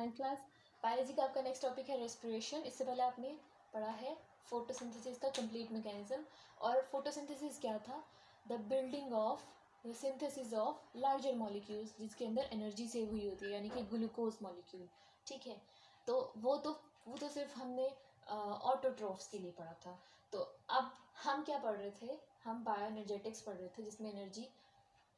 9th class biology का आपका next topic है रेस्पिरेशन। इससे पहले आपने पढ़ा है फोटोसिंथेसिस का कंप्लीट मैकेनिज्म। और फोटोसिंथेसिस क्या था? The building of the synthesis of larger molecules, जिसके अंदर एनर्जी सेव हुई होती है, यानी कि ग्लूकोज मॉलिक्यूल। ठीक है, तो वो तो सिर्फ हमने ऑटोट्रोफ्स के लिए पढ़ा था। तो अब हम क्या पढ़ रहे थे? हम बायोएनर्जेटिक्स पढ़ रहे थे, जिसमें एनर्जी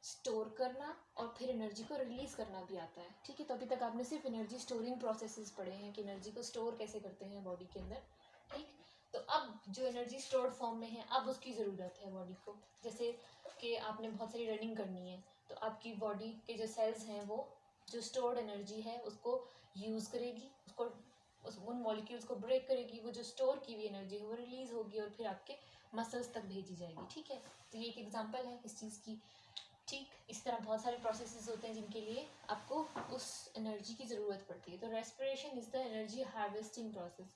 स्टोर करना और फिर एनर्जी को रिलीज़ करना भी आता है। ठीक है, तो अभी तक आपने सिर्फ एनर्जी स्टोरिंग प्रोसेसेस पढ़े हैं कि एनर्जी को स्टोर कैसे करते हैं बॉडी के अंदर। ठीक, तो अब जो एनर्जी स्टोर्ड फॉर्म में है, अब उसकी ज़रूरत है बॉडी को। जैसे कि आपने बहुत सारी रनिंग करनी है, तो आपकी बॉडी के जो सेल्स हैं वो जो स्टोर्ड एनर्जी है उसको यूज़ करेगी, उन मॉलिक्यूल्स को ब्रेक करेगी, वो जो स्टोर की हुई एनर्जी है वो रिलीज़ होगी और फिर आपके मसल्स तक भेजी जाएगी। ठीक है, तो ये एक एग्जांपल है इस चीज़ की। ठीक, इस तरह बहुत सारे प्रोसेसेस होते हैं जिनके लिए आपको उस एनर्जी की ज़रूरत पड़ती है। तो respiration is the energy harvesting process.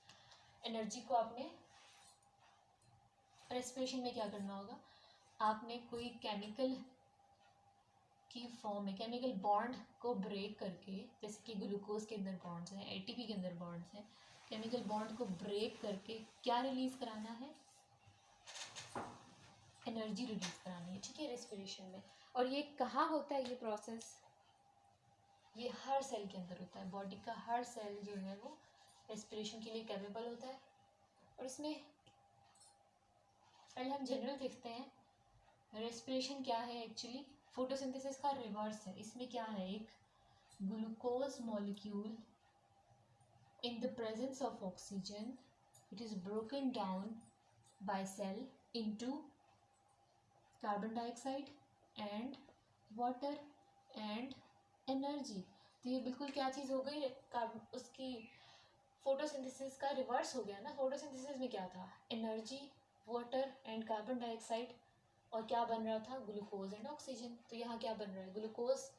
Energy को आपने रेस्पिरेशन में क्या करना होगा? आपने कोई केमिकल की फॉर्म में केमिकल बॉन्ड को ब्रेक करके, जैसे कि ग्लूकोज के अंदर बॉन्ड्स हैं, एटीपी के अंदर बॉन्ड्स हैं, केमिकल बॉन्ड को ब्रेक करके क्या रिलीज़ कराना है? एनर्जी रिलीज़ करानी है। ठीक है, रेस्पिरेशन में। और ये कहाँ होता है ये प्रोसेस? ये हर सेल के अंदर होता है। बॉडी का हर सेल जो है वो रेस्पिरेशन के लिए कैपेबल होता है। और इसमें पहले हम जनरल देखते हैं रेस्पिरेशन क्या है। एक्चुअली फोटोसिंथेसिस का रिवर्स है। इसमें क्या है? एक glucose molecule in the presence of oxygen, it is broken down by cell into carbon dioxide and water and energy. तो ये बिल्कुल क्या चीज़ हो गई? उसकी फोटोसिंथेसिस का रिवर्स हो गया ना। फोटोसिंथेसिस में क्या था? Energy, water and carbon dioxide, और क्या बन रहा था? Glucose and oxygen. तो यहाँ क्या बन रहा है? ग्लूकोज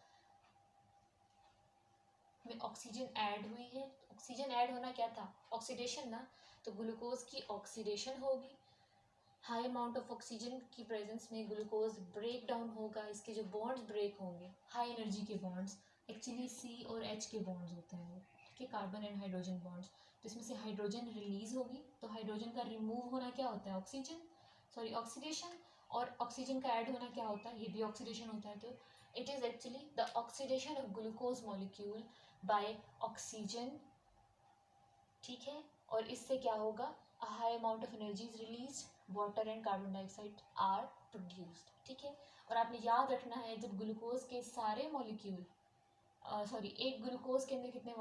में ऑक्सीजन ऐड हुई है। ऑक्सीजन ऐड होना क्या था? ऑक्सीडेशन ना। तो ग्लूकोज की ऑक्सीडेशन होगी। हाई अमाउंट ऑफ ऑक्सीजन की प्रेजेंस में ग्लूकोज ब्रेक डाउन होगा। इसके जो बॉन्ड्स ब्रेक होंगे, हाई एनर्जी के बॉन्ड्स, एक्चुअली सी और एच के बॉन्ड्स होते हैं वो, ठीक है, कार्बन एंड हाइड्रोजन बॉन्ड्स। तो इसमें से हाइड्रोजन रिलीज होगी। तो हाइड्रोजन का रिमूव होना क्या होता है? ऑक्सीडेशन। और ऑक्सीजन का ऐड होना क्या होता है? ये भी ऑक्सीडेशन होता है। तो it is actually the oxidation of glucose molecule by oxygen. ठीक है, और इससे क्या होगा? a high amount of energy is released, water and carbon dioxide are produced। ठीक है, और आपने याद रखना है जब ग्लूकोज के सारे मॉलिक्यूल एक ग्लूकोज के अंदर कितने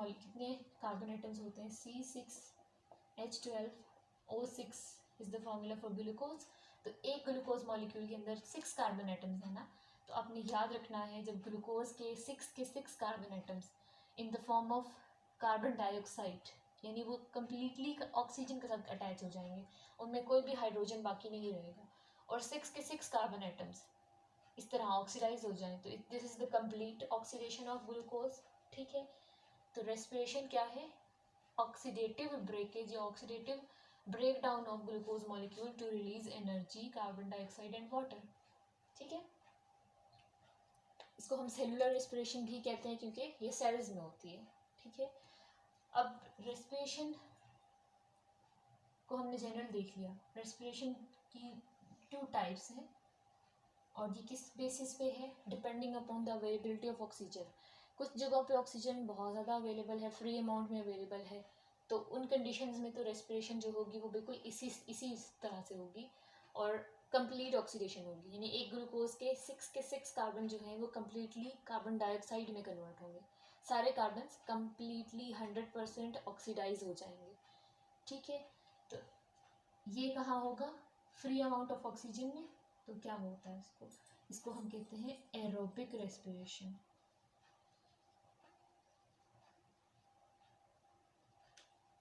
कार्बन एटम्स होते हैं? C6H12O6 is the formula for glucose. तो एक ग्लूकोज मॉलिक्यूल के अंदर 6 कार्बन एटम्स है ना। तो आपने याद रखना है जब ग्लूकोज के 6 carbon atoms in the form of carbon dioxide, यानी वो कम्प्लीटली ऑक्सीजन के साथ अटैच हो जाएंगे, उनमें कोई भी हाइड्रोजन बाकी नहीं रहेगा, और 6 कार्बन एटम्स इस तरह ऑक्सीडाइज हो जाएं, तो this is the complete oxidation of glucose. ठीक है, तो रेस्पिरेशन क्या है? ऑक्सीडेटिव ब्रेकेज या oxidative break down of glucose molecule to release energy, carbon dioxide and water. ठीक है, इसको हम सेलुलर रेस्पिरेशन भी कहते हैं क्योंकि ये सेल्स में होती है। ठीक है, अब रेस्पिरेशन को हमने जनरल देख लिया। रेस्पिरेशन की 2 टाइप्स हैं, और ये किस बेसिस पे है? Depending upon the availability of oxygen. कुछ जगहों पे ऑक्सीजन बहुत ज़्यादा अवेलेबल है, फ्री अमाउंट में अवेलेबल है, तो उन कंडीशंस में तो रेस्पिरेशन जो होगी वो बिल्कुल इसी तरह से होगी, और कंप्लीट ऑक्सीडेशन होगी, यानी एक ग्लूकोज के 6 कार्बन जो हैं वो कम्प्लीटली कार्बन डाइऑक्साइड में कन्वर्ट होंगे। सारे कार्बन कम्प्लीटली 100% ऑक्सीडाइज हो जाएंगे। ठीक है, तो ये कहाँ होगा? फ्री अमाउंट ऑफ ऑक्सीजन में। तो क्या होता है इसको हम कहते हैं एरोबिक रेस्पिरेशन।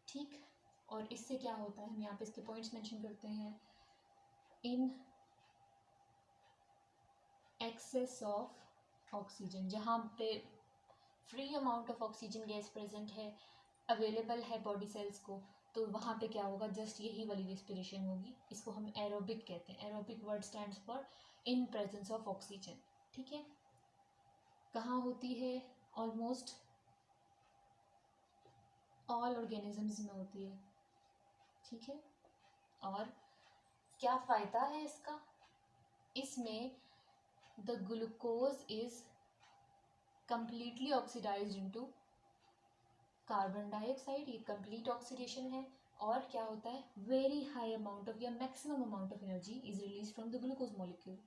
ठीक, और इससे क्या होता है? हम यहाँ पे इसके पॉइंट्स मेंशन करते हैं। इन एक्सेस ऑफ ऑक्सीजन, जहाँ पे free amount of oxygen gas present है, अवेलेबल है बॉडी सेल्स को, तो वहाँ पे क्या होगा? जस्ट यही वाली रेस्पिरेशन होगी। इसको हम एरोबिक कहते हैं। Aerobic word stands for in presence of oxygen. ठीक है, कहाँ होती है? ऑलमोस्ट ऑल ऑर्गेनिजम्स में होती है, ठीक है। और क्या फ़ायदा है इसका? इसमें the glucose is completely oxidized into carbon dioxide, ये कंप्लीट ऑक्सीडेशन है। और क्या होता है, वेरी हाई अमाउंट ऑफ या maximum amount of energy is release from the glucose molecule,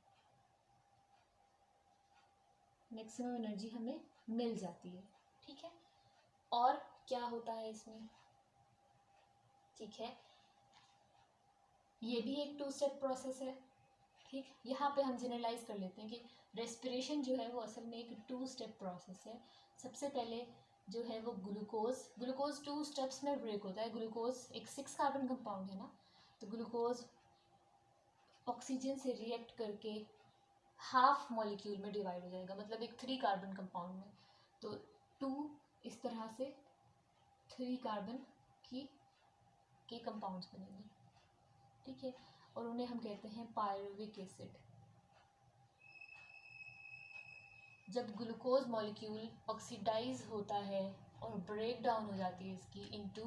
maximum energy हमें मिल जाती है, ठीक है। और क्या होता है इसमें, ठीक है, ये भी एक 2 स्टेप प्रोसेस है, ठीक। यहाँ पे हम जनरलाइज कर लेते हैं कि रेस्पिरेशन जो है वो असल में एक 2 स्टेप प्रोसेस है। सबसे पहले जो है वो ग्लूकोज 2 स्टेप्स में ब्रेक होता है। ग्लूकोज एक 6 कार्बन कंपाउंड है ना, तो ग्लूकोज ऑक्सीजन से रिएक्ट करके हाफ मॉलिक्यूल में डिवाइड हो जाएगा, मतलब एक 3 कार्बन कंपाउंड में। तो 2 इस तरह से 3 कार्बन के कंपाउंड्स बनेंगे, ठीक है। और उन्हें हम कहते हैं पायरुविक एसिड। जब ग्लूकोज मॉलिक्यूल ऑक्सीडाइज होता है और ब्रेक डाउन हो जाती है इसकी into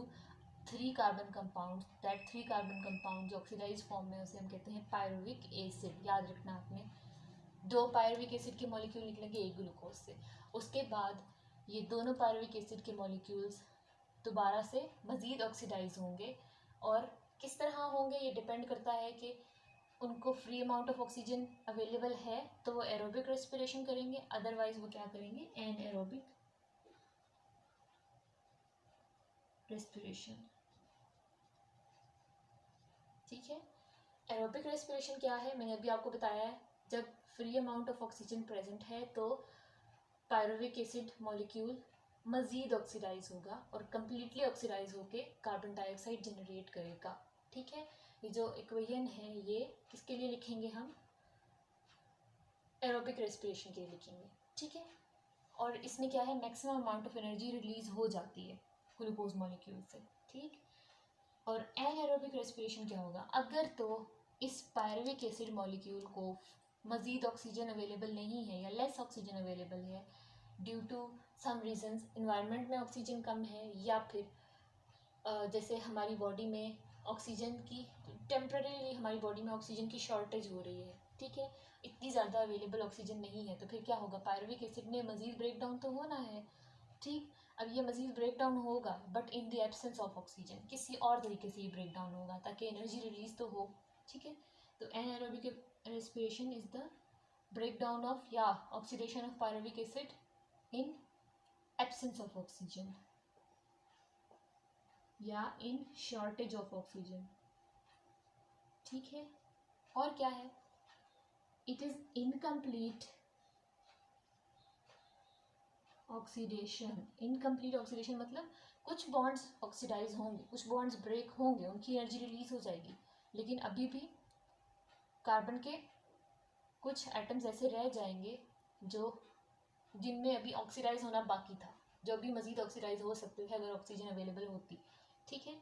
3 carbon compound, that 3 carbon compound जो ऑक्सीडाइज फॉर्म में, उसे हम कहते हैं पायरुविक एसिड। याद रखना आपने, 2 पायरुविक एसिड के मॉलिक्यूल निकलेंगे एक ग्लूकोज से। उसके बाद ये दोनों पायरुविक एसिड के मॉलिक्यूल्स दोबारा से मज़ीद ऑक्सीडाइज होंगे, और किस तरह होंगे ये डिपेंड करता है कि उनको free amount of oxygen available है तो वो एरोबिक रेस्पिरेशन करेंगे, अदरवाइज वो क्या करेंगे, एनएरोबिक रेस्पिरेशन, ठीक है। एरोबिक रेस्पिरेशन क्या है, मैंने अभी आपको बताया है, जब free amount of oxygen present है तो पायरुविक एसिड मॉलिक्यूल मज़ीद ऑक्सीडाइज होगा और कम्प्लीटली ऑक्सीडाइज होके कार्बन डाइऑक्साइड जनरेट करेगा, ठीक है। ये जो इक्वेशन है ये किसके लिए लिखेंगे हम, एरोबिक रेस्पिरेशन के लिए लिखेंगे, ठीक है। और इसमें क्या है, maximum amount of energy release हो जाती है ग्लूकोज मॉलिक्यूल से, ठीक। और एनएरोबिक रेस्पिरेशन क्या होगा, अगर तो इस पायरुविक एसिड मॉलिक्यूल को मज़ीद ऑक्सीजन अवेलेबल नहीं है या लेस ऑक्सीजन अवेलेबल है due to some reasons, environment में ऑक्सीजन कम है, या फिर जैसे हमारी बॉडी में ऑक्सीजन की टेम्परेरीली हमारी बॉडी में ऑक्सीजन की शॉर्टेज हो रही है, ठीक है, इतनी ज़्यादा अवेलेबल ऑक्सीजन नहीं है, तो फिर क्या होगा, पायरुविक एसिड में मज़ीद ब्रेक डाउन तो होना है, ठीक। अब ये मज़ीद ब्रेक डाउन होगा but in the absence of oxygen, किसी और तरीके से ये ब्रेक डाउन होगा ताकि एनर्जी रिलीज तो हो, ठीक है। तो anaerobic respiration is the break down of या oxidation of pyruvic acid in absence of oxygen या इन शॉर्टेज ऑफ ऑक्सीजन, ठीक है। और क्या है, it is incomplete oxidation. Incomplete oxidation मतलब कुछ बॉन्ड्स ऑक्सीडाइज होंगे, कुछ बॉन्ड्स ब्रेक होंगे, उनकी एनर्जी रिलीज हो जाएगी, लेकिन अभी भी कार्बन के कुछ एटम्स ऐसे रह जाएंगे जो जिनमें अभी ऑक्सीडाइज होना बाकी था, जो अभी मज़ीद ऑक्सीडाइज हो सकते थे अगर ऑक्सीजन अवेलेबल होती, ठीक है।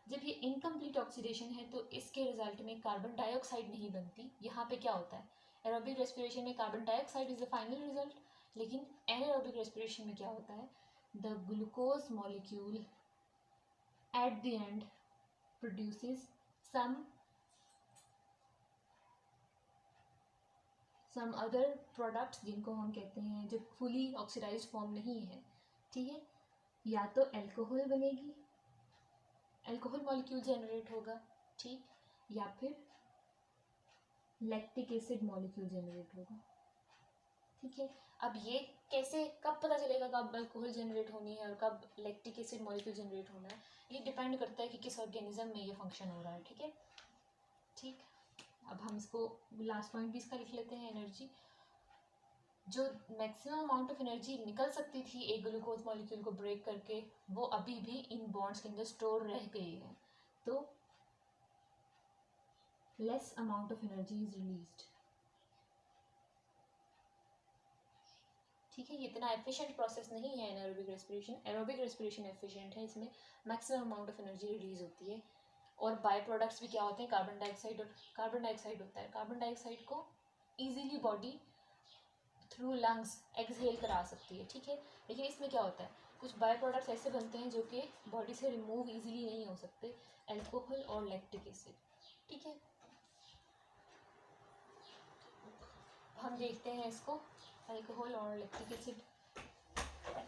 जब ये इनकम्प्लीट ऑक्सीडेशन है तो इसके रिजल्ट में कार्बन डाइऑक्साइड नहीं बनती। यहाँ पे क्या होता है, एरोबिक रेस्पिरेशन में carbon dioxide is the final result, लेकिन एनारोबिक रेस्पिरेशन में क्या होता है, the glucose molecule at the end produces some other products जिनको हम कहते हैं जो फुली ऑक्सीडाइज फॉर्म नहीं है, ठीक है। या तो एल्कोहल बनेगी, एल्कोहल मॉलिक्यूल जनरेट होगा, ठीक, या फिर लैक्टिक एसिड मॉलिक्यूल जनरेट होगा, ठीक है। अब ये कैसे, कब पता चलेगा कब अल्कोहल जनरेट होनी है और कब लैक्टिक एसिड मॉलिक्यूल जनरेट होना है, ये डिपेंड करता है कि किस ऑर्गेनिज्म में ये फंक्शन हो रहा है, ठीक है, ठीक। अब हम इसको लास्ट पॉइंट भी इसका लिख लेते हैं, एनर्जी। जो मैक्सिमम अमाउंट ऑफ एनर्जी निकल सकती थी एक ग्लूकोज मॉलिक्यूल को ब्रेक करके, वो अभी भी इन बॉन्ड्स के अंदर स्टोर रह गई है, तो less amount of energy is released, ठीक है। ये इतना एफिशिएंट प्रोसेस नहीं है anaerobic respiration. Aerobic respiration efficient है, इसमें maximum amount of energy release होती है। और बाय प्रोडक्ट्स भी क्या होते हैं, कार्बन डाइऑक्साइड, और कार्बन डाइऑक्साइड होता है, कार्बन डाइऑक्साइड को easily body through lungs exhale करा सकती है, ठीक है। लेकिन इसमें क्या होता है, कुछ बाय प्रोडक्ट्स ऐसे बनते हैं जो कि बॉडी से रिमूव इजीली नहीं हो सकते, अल्कोहल और लैक्टिक एसिड। ठीक है, हम देखते हैं इसको, अल्कोहल और लैक्टिक एसिड।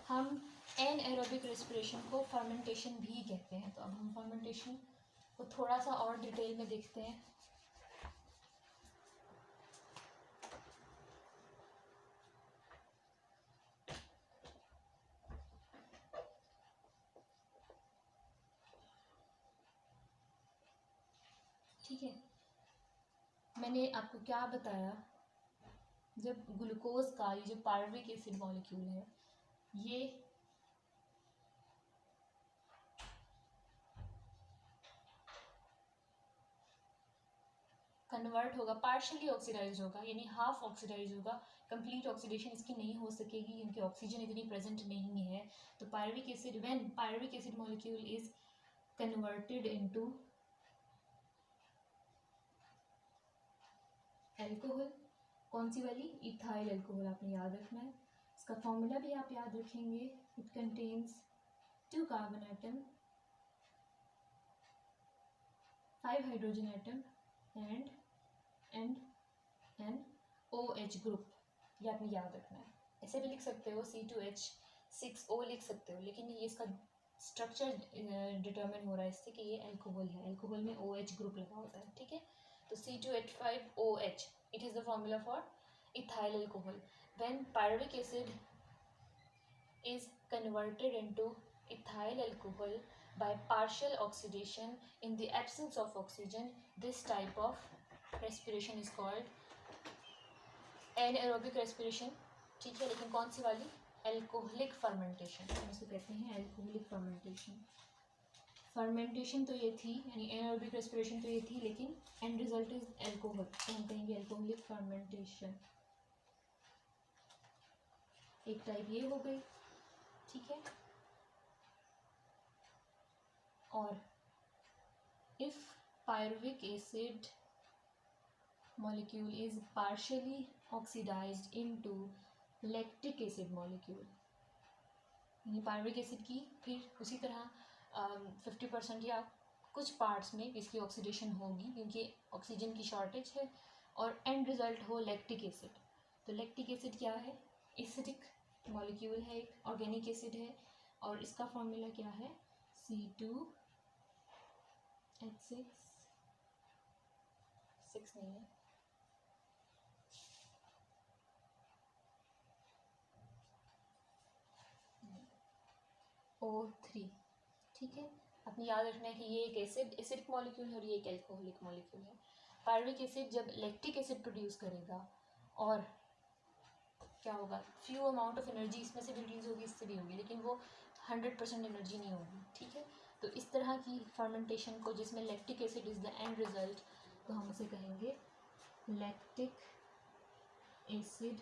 हम एनएरोबिक रेस्पिरेशन को फर्मेंटेशन भी कहते हैं। तो अब हम फर्मेंटेशन को थोड़ा सा और डिटेल में देखते हैं। ठीक है, मैंने आपको क्या बताया, जब ग्लूकोज का ये जो पायरुविक एसिड मॉलिक्यूल है ये कन्वर्ट होगा, पार्शियली ऑक्सीडाइज होगा, यानी हाफ ऑक्सीडाइज होगा, कंप्लीट ऑक्सीडेशन इसकी नहीं हो सकेगी क्योंकि ऑक्सीजन इतनी प्रेजेंट नहीं है। तो pyruvic acid, when pyruvic acid molecule is converted into alcohol, कौन सी वाली, इथाइल अल्कोहल, आपने याद रखना है। इसका फॉर्मूला भी आप याद रखेंगे, it contains 2 carbon atom, 5 hydrogen atom and an OH group. ये आपने याद रखना है। ऐसे भी लिख सकते हो C2H6O लिख सकते हो, लेकिन ये इसका स्ट्रक्चर डिटरमिन हो रहा है इससे कि ये अल्कोहल है, अल्कोहल में OH ग्रुप लगा होता है। ठीक है, तो C2H5OH, it is the formula for ethyl alcohol. When pyruvic acid is converted into ethyl alcohol by partial oxidation in the absence of oxygen, this type of respiration is called anaerobic respiration। ठीक है, लेकिन कौन सी वाली, alcoholic fermentation, हम इसको कहते हैं alcoholic fermentation. Fermentation तो ये थी, यानी एनारोबिक रेस्पिरेशन तो ये थी, लेकिन एंड रिजल्ट इज अल्कोहल, तो हम कहेंगे अल्कोहलिक फर्मेंटेशन। एक टाइप ये हो गई। ठीक है, और if pyruvic acid molecule is partially oxidized into lactic acid molecule, यानी पायरुविक एसिड की फिर उसी तरह 50% या कुछ पार्ट्स में इसकी ऑक्सीडेशन होगी क्योंकि ऑक्सीजन की शॉर्टेज है, और एंड रिजल्ट हो लैक्टिक एसिड। तो लैक्टिक एसिड क्या है, एसिडिक मॉलिक्यूल है, एक ऑर्गेनिक एसिड है, और इसका फॉर्मूला क्या है, C2H6 नहीं है, O3। ठीक है, अपने याद रखना है कि ये एक एसिडिक मॉलिक्यूल है और ये एक अल्कोहलिक मॉलिक्यूल है। पायरुविक एसिड जब लैक्टिक एसिड प्रोड्यूस करेगा और क्या होगा, फ्यू अमाउंट ऑफ एनर्जी इसमें से भी रिलीज होगी, इससे भी होगी, लेकिन वो 100% एनर्जी नहीं होगी। ठीक है, तो इस तरह की फर्मेंटेशन को, जिसमें lactic acid is the end result, तो हम उसे कहेंगे लैक्टिक एसिड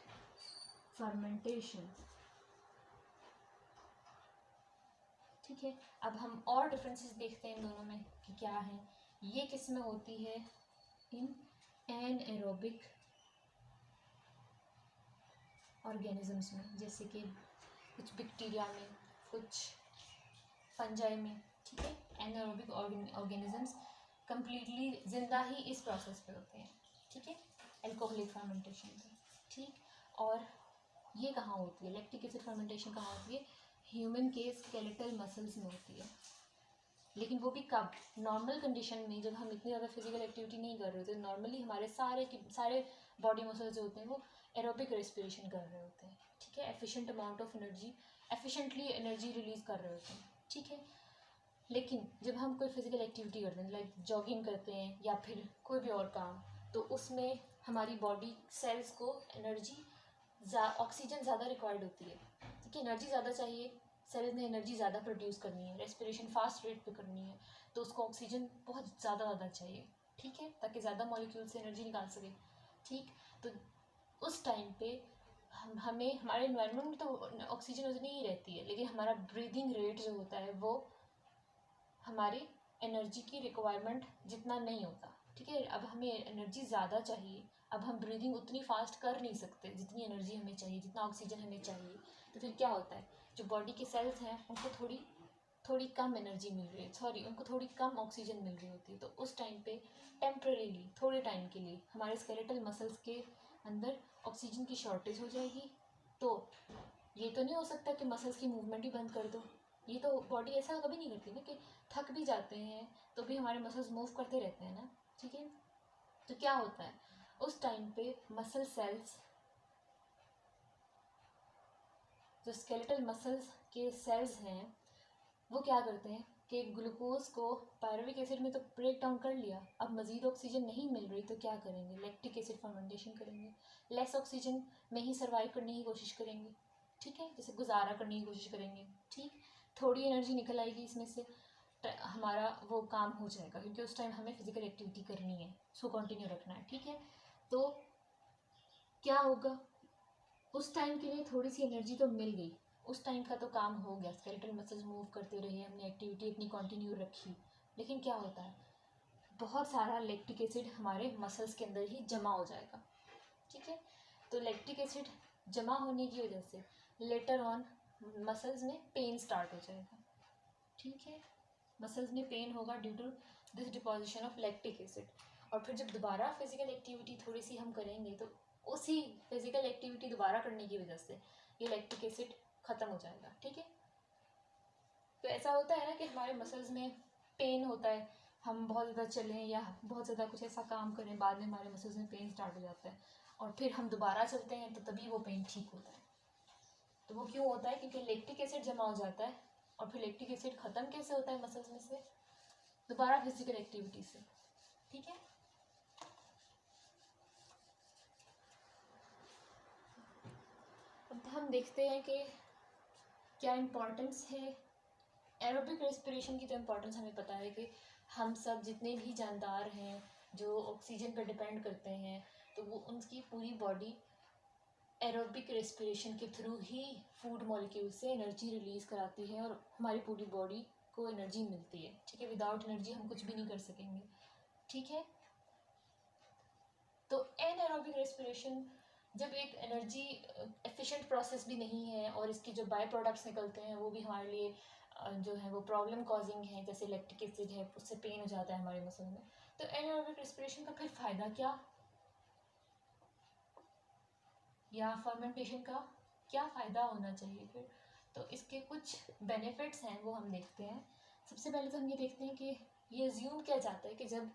फर्मेंटेशन। ठीक है, अब हम और डिफरेंसेस देखते हैं इन दोनों में कि क्या है। ये किस में होती है, इन एनएरोबिक ऑर्गेनिजम्स में, जैसे कि कुछ बैक्टीरिया में, कुछ फंजाई में। ठीक है, एनारोबिक ऑर्गेनिजम्स कंप्लीटली जिंदा ही इस प्रोसेस पे होते हैं। ठीक है, अल्कोहलिक फर्मेंटेशन पे। ठीक, और ये कहाँ होती है, लैक्टिक एसिड फर्मेंटेशन कहाँ होती है, ह्यूमन के स्केलेटल मसल्स में होती है। लेकिन वो भी कब, नॉर्मल कंडीशन में, जब हम इतनी ज़्यादा फिजिकल एक्टिविटी नहीं कर रहे होते, नॉर्मली हमारे सारे बॉडी मसल्स जो होते हैं वो एरोबिक रेस्पिरेशन कर रहे होते हैं। ठीक है, efficient amount of energy, efficiently energy release कर रहे होते हैं। ठीक है, लेकिन जब हम कोई फिजिकल एक्टिविटी करते हैं, लाइक जॉगिंग करते हैं या फिर कोई भी और काम, तो उसमें हमारी बॉडी सेल्स को एनर्जी, ऑक्सीजन ज़्यादा रिक्वायर्ड होती है। ठीक है, एनर्जी ज़्यादा चाहिए, सेल ने एनर्जी ज़्यादा प्रोड्यूस करनी है, रेस्पिरेशन फास्ट रेट पे करनी है, तो उसको ऑक्सीजन बहुत ज़्यादा चाहिए। ठीक है, ताकि ज़्यादा मॉलिक्यूल से एनर्जी निकाल सके। ठीक, तो उस टाइम पे हमें हमारे एनवायरनमेंट में तो ऑक्सीजन उतनी ही रहती है, लेकिन हमारा ब्रीदिंग रेट जो होता है वो हमारी एनर्जी की रिक्वायरमेंट जितना नहीं होता। ठीक है, अब हमें एनर्जी ज़्यादा चाहिए, अब हम ब्रीदिंग उतनी फास्ट कर नहीं सकते जितनी एनर्जी हमें चाहिए, जितना ऑक्सीजन हमें चाहिए। तो फिर क्या होता है, जो बॉडी के सेल्स हैं उनको थोड़ी कम एनर्जी मिल रही है, उनको थोड़ी कम ऑक्सीजन मिल रही होती है, तो उस टाइम पे टेम्परेरीली थोड़े टाइम के लिए हमारे स्केलेटल मसल्स के अंदर ऑक्सीजन की शॉर्टेज हो जाएगी। तो ये तो नहीं हो सकता कि मसल्स की मूवमेंट ही बंद कर दो, ये तो बॉडी ऐसा कभी नहीं करती ना कि थक भी जाते हैं तो भी हमारे मसल्स मूव करते रहते हैं ना, ठीक है। तो क्या होता है उस टाइम पे मसल सेल्स, जो स्केलेटल मसल्स के सेल्स हैं वो क्या करते हैं कि ग्लूकोज को पायरुविक एसिड में तो ब्रेक डाउन कर लिया, अब मज़ीद ऑक्सीजन नहीं मिल रही तो क्या करेंगे, लैक्टिक एसिड फर्मेंटेशन करेंगे, लेस ऑक्सीजन में ही सर्वाइव करने की कोशिश करेंगे, ठीक है, जैसे गुजारा करने की कोशिश करेंगे, ठीक, थोड़ी एनर्जी निकल आएगी इसमें से, हमारा वो काम हो जाएगा क्योंकि उस टाइम हमें फिजिकल एक्टिविटी करनी है, उसको कंटिन्यू रखना है, ठीक है। तो क्या होगा, उस टाइम के लिए थोड़ी सी एनर्जी तो मिल गई, उस टाइम का तो काम हो गया, स्केलेटल मसल्स मूव करते रहे, हमने एक्टिविटी अपनी कंटिन्यू रखी, लेकिन क्या होता है बहुत सारा लैक्टिक एसिड हमारे मसल्स के अंदर ही जमा हो जाएगा, ठीक है। तो लैक्टिक एसिड जमा होने की वजह से लेटर ऑन मसल्स में पेन स्टार्ट हो जाएगा, ठीक है, मसल्स में पेन होगा due to this deposition of lactic acid. और फिर जब दोबारा फिजिकल एक्टिविटी थोड़ी सी हम करेंगे तो उसी फिजिकल एक्टिविटी दोबारा करने की वजह से ये लैक्टिक एसिड ख़त्म हो जाएगा, ठीक है। तो ऐसा होता है ना कि हमारे मसल्स में पेन होता है, हम बहुत ज़्यादा चलें या बहुत ज़्यादा कुछ ऐसा काम करें, बाद में हमारे मसल्स में पेन स्टार्ट हो जाता है और फिर हम दोबारा चलते हैं तो तभी वो पेन ठीक होता है। तो वो क्यों होता है, क्योंकि लैक्टिक एसिड जमा हो जाता है और फिर लैक्टिक एसिड ख़त्म कैसे होता है मसल्स में से, दोबारा फिजिकल एक्टिविटी से, ठीक है। अब हम देखते हैं कि क्या इम्पोर्टेंस है एरोबिक रेस्पिरेशन की। तो इम्पोर्टेंस हमें पता है कि हम सब जितने भी जानदार हैं जो ऑक्सीजन पर डिपेंड करते हैं तो वो उनकी पूरी बॉडी एरोबिक रेस्पिरेशन के थ्रू ही फूड मॉलिक्यूल से एनर्जी रिलीज़ कराती है और हमारी पूरी बॉडी को एनर्जी मिलती है, ठीक है। विदाउट एनर्जी हम कुछ भी नहीं कर सकेंगे, ठीक है। तो एनएरोबिक रेस्पिरेशन जब एक एनर्जी एफिशिएंट प्रोसेस भी नहीं है और इसके जो बाय प्रोडक्ट्स निकलते हैं वो भी हमारे लिए जो है वो प्रॉब्लम कॉजिंग है, जैसे लैक्टिक एसिड है, उससे पेन हो जाता है हमारे मसल में। तो एनएरोबिक रेस्पिरेशन का फिर फ़ायदा क्या, या फर्मेंटेशन का क्या फ़ायदा होना चाहिए फिर। तो इसके कुछ बेनिफिट्स हैं वो हम देखते हैं। सबसे पहले तो हम ये देखते हैं कि ये अज्यूम किया जाता है कि जब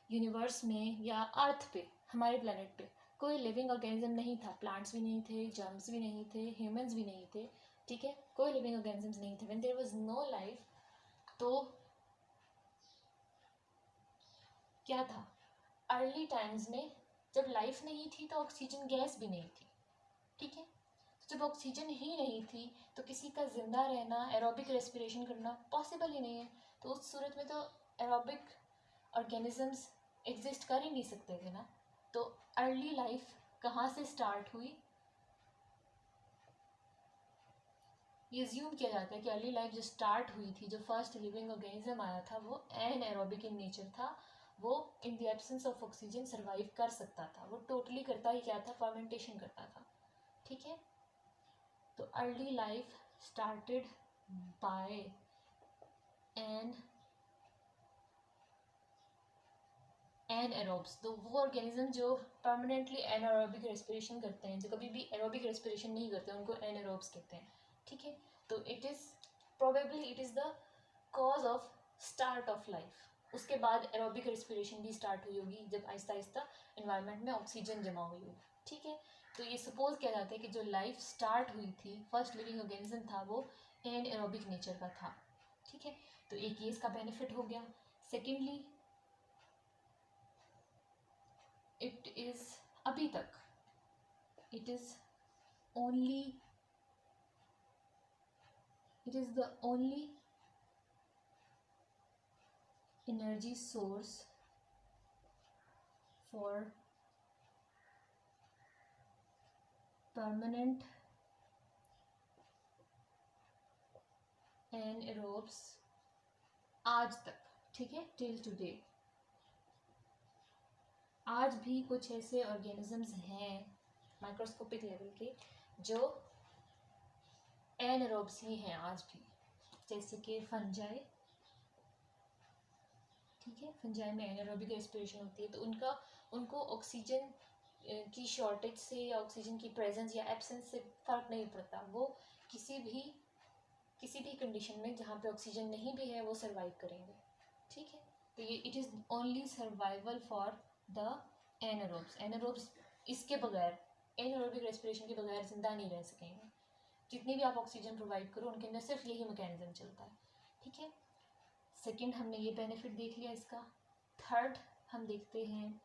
यूनिवर्स में या अर्थ पे, हमारे प्लेनेट पे कोई लिविंग ऑर्गेनिज्म नहीं था, प्लांट्स भी नहीं थे, जर्म्स भी नहीं थे, ह्यूमंस भी नहीं थे, ठीक है, कोई लिविंग ऑर्गेनिजम्स नहीं थे, when there was no life, तो क्या था अर्ली टाइम्स में जब लाइफ नहीं थी तो ऑक्सीजन गैस भी नहीं थी, ठीक है। तो जब ऑक्सीजन ही नहीं थी तो किसी का जिंदा रहना, एरोबिक रेस्पिरेशन करना पॉसिबल ही नहीं है। तो उस सूरत में तो एरोबिक ऑर्गेनिजम्स एग्जिस्ट कर ही नहीं सकते थे ना। तो अर्ली लाइफ कहाँ से स्टार्ट हुई, ये अज्यूम किया जाता है कि अर्ली लाइफ जो स्टार्ट हुई थी, जो फर्स्ट लिविंग ऑर्गेनिज्म आया था वो एन एरोबिक इन नेचर था, वो in the absence of oxygen survive कर सकता था, वो टोटली करता ही क्या था, फर्मेंटेशन करता था, ठीक है। तो early life started by an aerobes, तो वो ऑर्गेनिज्म जो परमानेंटली एनारोबिक रेस्पिरेशन करते हैं, जो कभी भी एरोबिक रेस्पिरेशन नहीं करते, उनको एनारोब्स कहते हैं, ठीक है। तो it is probably it is the cause of start of life. उसके बाद एरोबिक रेस्पिरेशन भी स्टार्ट हुई होगी जब आहिस्ता आहिस्ता इन्वायरमेंट में ऑक्सीजन जमा हुई होगी, ठीक है। तो ये सपोज किया जाता है कि जो लाइफ स्टार्ट हुई थी, फर्स्ट लिविंग ऑर्गेनिज्म था, वो एन एरोबिक नेचर का था, ठीक है। तो एक ये इसका बेनिफिट हो गया। सेकेंडली इट इज़ अभी तक it is only it is the only energy source for permanent anaerobes आज तक, ठीक है, टिल टुडे। आज भी कुछ ऐसे ऑर्गेनिजम्स हैं माइक्रोस्कोपिक लेवल के जो एनारोब्स ही हैं आज भी, जैसे कि फंजाई, ठीक है, फंजाई में एनारोबिक रेस्पिरेशन होती है, तो उनको ऑक्सीजन की शॉर्टेज से या ऑक्सीजन की प्रेजेंस या एब्सेंस से फ़र्क नहीं पड़ता, वो किसी भी कंडीशन में जहाँ पे ऑक्सीजन नहीं भी है वो सर्वाइव करेंगे, ठीक है। तो ये it is only survival for the anaerobes. Anaerobes इसके बगैर, एनारोबिक रेस्पिरेशन के बगैर जिंदा नहीं रह सकेंगे, जितनी भी आप ऑक्सीजन प्रोवाइड करो उनके अंदर सिर्फ यही मैकेनिज्म चलता है, ठीक है। सेकंड हमने ये बेनिफिट देख लिया इसका। थर्ड हम देखते हैं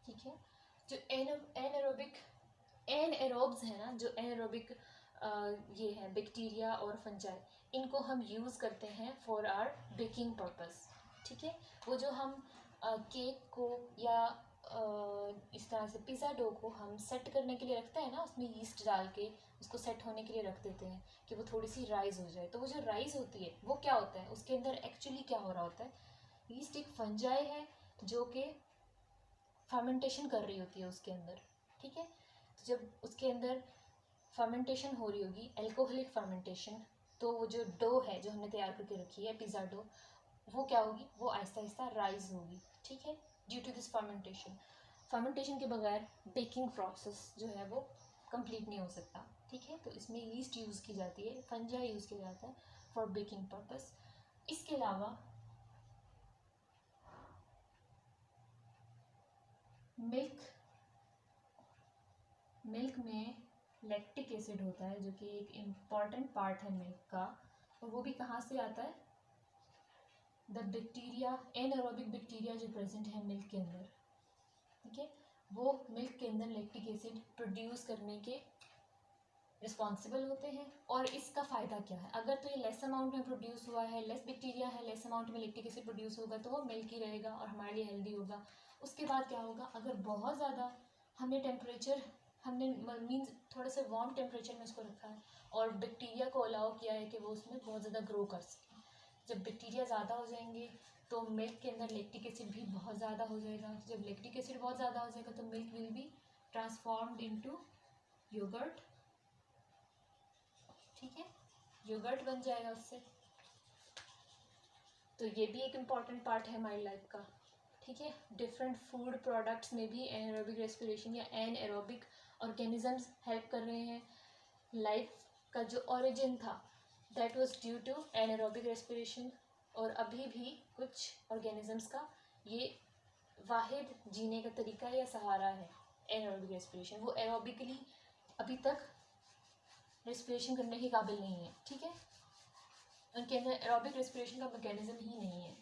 ठीक है, जो एनएरोब्स है ना, जो एनएरोबिक ये है बैक्टीरिया और फंजाई, इनको हम यूज़ करते हैं फॉर आर बेकिंग पर्पस, ठीक है। वो जो हम केक को या इस तरह से पिज़्ज़ा डो को हम सेट करने के लिए रखते हैं ना, उसमें यीस्ट डाल के उसको सेट होने के लिए रख देते हैं कि वो थोड़ी सी राइज हो जाए, तो वो जो राइज होती है वो क्या होता है, उसके अंदर एक्चुअली क्या हो रहा होता है, यीस्ट एक फंजाई है जो कि फर्मेंटेशन कर रही होती है उसके अंदर, ठीक है। तो जब उसके अंदर फर्मेंटेशन हो रही होगी, एल्कोहलिक फर्मेंटेशन, तो वो जो डो है जो हमने तैयार करके रखी है पिज़्ज़ा डो, वो क्या होगी, वो आहिस्ता आहिस्ता राइज होगी, ठीक है, ड्यू टू दिस फर्मेंटेशन के बगैर बेकिंग प्रोसेस जो है वो कंप्लीट नहीं हो सकता, ठीक है। तो इसमें यीस्ट यूज़ की जाती है, फंजाई यूज़ किया जाता है फॉर बेकिंग पर्पस। इसके अलावा मिल्क में लैक्टिक एसिड होता है जो कि एक इम्पॉर्टेंट पार्ट है मिल्क का, और वो भी कहाँ से आता है, द बैक्टीरिया, एनारोबिक बैक्टीरिया जो प्रेजेंट है मिल्क के अंदर, ठीक है, वो मिल्क के अंदर लैक्टिक एसिड प्रोड्यूस करने के रिस्पॉन्सिबल होते हैं। और इसका फ़ायदा क्या है, अगर तो ये लेस अमाउंट में प्रोड्यूस हुआ है, लेस बैक्टीरिया है, लेस अमाउंट में लैक्टिक एसिड प्रोड्यूस होगा, तो वो मिल्क ही रहेगा और हमारे लिए हेल्दी होगा। उसके बाद क्या होगा, अगर बहुत ज़्यादा हमने मीन्स थोड़े से वार्म टेम्परेचर में उसको रखा है और बैक्टीरिया को अलाउ किया है कि वो उसमें बहुत ज़्यादा ग्रो कर सके, जब बैक्टीरिया ज़्यादा हो जाएंगे तो मिल्क के अंदर लैक्टिक एसिड भी बहुत ज़्यादा हो जाएगा, जब लैक्टिक एसिड बहुत ज़्यादा हो जाएगा तो milk will be transformed into yogurt, ठीक है, योगर्ट बन जाएगा उससे। तो ये भी एक इम्पॉर्टेंट पार्ट है हमारी लाइफ का, ठीक है। डिफरेंट फूड प्रोडक्ट्स में भी एनारोबिक रेस्पिरेशन या एनएरोबिक ऑर्गेनिजम्स हेल्प कर रहे हैं। लाइफ का जो ओरिजिन था that was due to anaerobic respiration, और अभी भी कुछ ऑर्गेनिजम्स का ये वाहिद जीने का तरीका या सहारा है एनारोबिक रेस्पिरेशन, वो एरोबिकली अभी तक रेस्पिरेशन करने के काबिल नहीं है, ठीक है, उनके अंदर एरोबिक रेस्पिरेशन का मैकेनिज्म ही नहीं है।